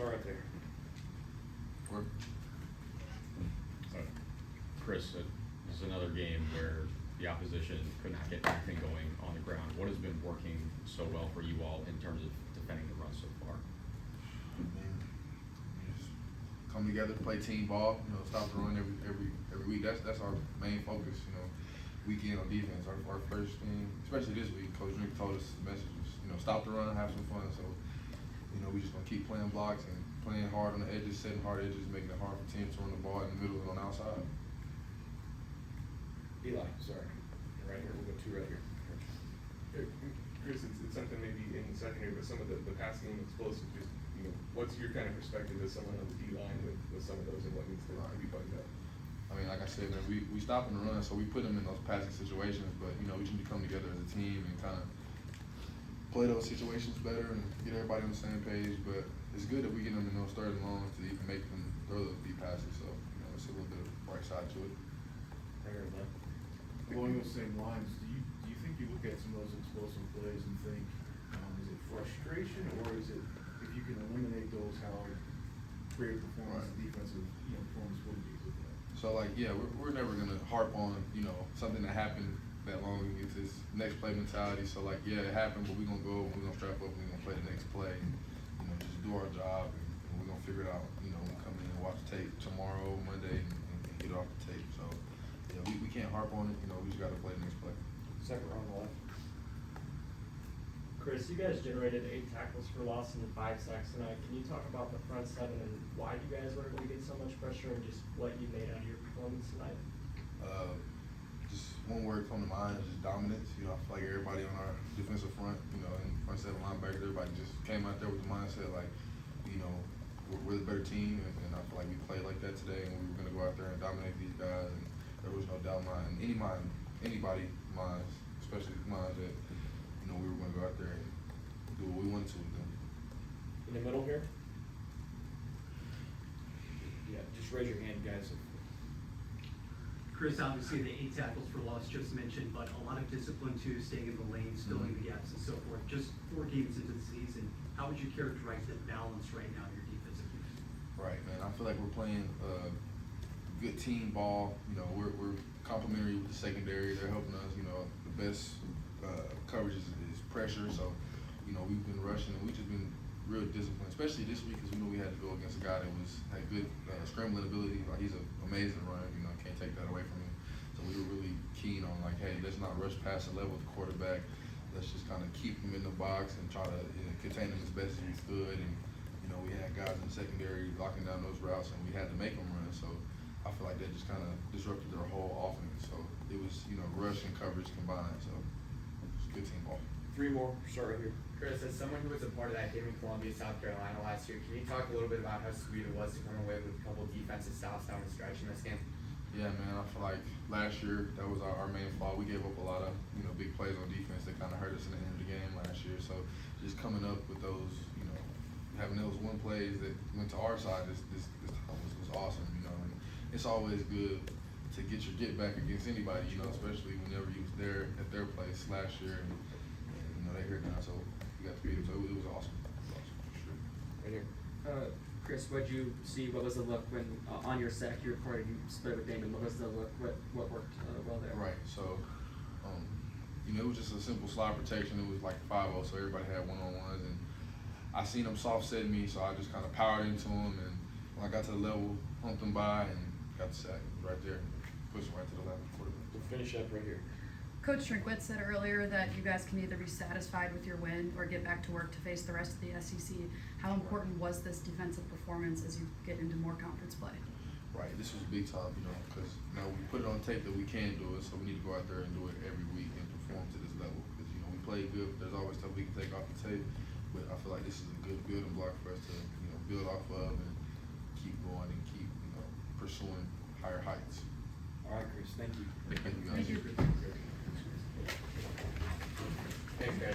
Start right there. Chris, this is another game where the opposition could not get anything going on the ground. What has been working so well for you all in terms of defending the run so far? I mean, you just come together, play team ball. You know, stop the run every week. That's our main focus. You know, weekend on defense. Our first thing, especially this week, Coach Drink told us the message was, you know, stop the run, have some fun. So, you know, we just gonna keep playing blocks and playing hard on the edges, setting hard edges, making it hard for teams to run the ball in the middle and on the outside. Eli, sorry. Right here, we'll go two right here. Chris, it's something maybe in the secondary, but some of the passing game explosive, just, you know, what's your kind of perspective as someone on the D-line with some of those and what needs to be buttoned up? I mean, like I said, man, we stop in the run, so we put them in those passing situations, but, you know, we need to come together as a team and kind of play those situations better and get everybody on the same page. But it's good that we get them in those third and longs to even make them throw those deep passes. So, you know, it's a little bit of bright side to it. Along those same lines, do you think you look at some of those explosive plays and think, is it frustration, or is it if you can eliminate those, how great performance the defensive performance would be with that? So, like, yeah, we're never gonna harp on, you know, something that happened that long. It's this next play mentality. So, like, yeah, it happened, but we're gonna go, we're gonna strap up, we're gonna play the next play, and, you know, just do our job, and we're gonna figure it out. You know, we come in and watch the tape tomorrow, Monday, and get off the tape. So, yeah, we can't harp on it. You know, we just gotta play the next play. Second row on the left. Chris, you guys generated 8 tackles for loss and 5 sacks tonight. Can you talk about the front seven and why you guys were able to get so much pressure and just what you made out of your performance tonight? Just one word come to mind is just dominance. You know, I feel like everybody on our defensive front, you know, and front seven linebackers, everybody just came out there with the mindset like, you know, we're the better team, and I feel like we played like that today, and we were gonna go out there and dominate these guys, and there was no doubt in anybody's minds, especially minds, that, you know, we were gonna go out there and do what we wanted to with them. In the middle here. Yeah, just raise your hand, guys. Chris, obviously the 8 tackles for loss just mentioned, but a lot of discipline too, staying in the lanes, filling the gaps and so forth. Just 4 games into the season, how would you characterize the balance right now in your defensive unit? Right, man. I feel like we're playing good team ball. You know, we're complementary with the secondary. They're helping us. You know, the best coverage is pressure. So, you know, we've been rushing, and we've just been real disciplined, especially this week, because we knew we had to go against a guy that had good scrambling ability. Like, he's an amazing runner. You know, can't take that away from him. So we were really keen on, like, hey, let's not rush past the level of the quarterback. Let's just kind of keep him in the box and try to contain him as best as we could. And, you know, we had guys in the secondary locking down those routes, and we had to make them run. So I feel like that just kind of disrupted their whole offense. So it was, you know, rush and coverage combined. So it's good team ball. 3 more. Start right here. Chris, as someone who was a part of that game in Columbia, South Carolina last year, can you talk a little bit about how sweet it was to come away with a couple of defensive stops down the stretch in this game? Yeah, man, I feel like last year that was our main flaw. We gave up a lot of, you know, big plays on defense that kind of hurt us in the end of the game last year. So just coming up with those, you know, having those one plays that went to our side this time was awesome, you know. And it's always good to get your get back against anybody, you know, especially whenever you was there at their place last year, and you know, they hurt now, so we got to beat them. So it was awesome. It was awesome for sure. Right here. Chris, what'd you see? What was the look when on your sack you recorded? You split with Damon. What was the look? What worked well there? Right. So, you know, it was just a simple slide protection. It was like 5-0, so everybody had one-on-ones, and I seen them soft set me, so I just kind of powered into them, and when I got to the level, humped them by, and got the sack right there, pushed them right to the left quarterback. We'll finish up right here. Coach Drinkwitz said earlier that you guys can either be satisfied with your win or get back to work to face the rest of the SEC. How important was this defensive performance as you get into more conference play? Right, this was big time, you know, because, you know, we put it on tape that we can do it, so we need to go out there and do it every week and perform to this level. Because, you know, we played good, but there's always stuff we can take off the tape. But I feel like this is a good building block for us to, you know, build off of and keep going and keep, you know, pursuing higher heights. All right, Chris. Thank you. Thank you, guys. Thank you. Thanks, guys.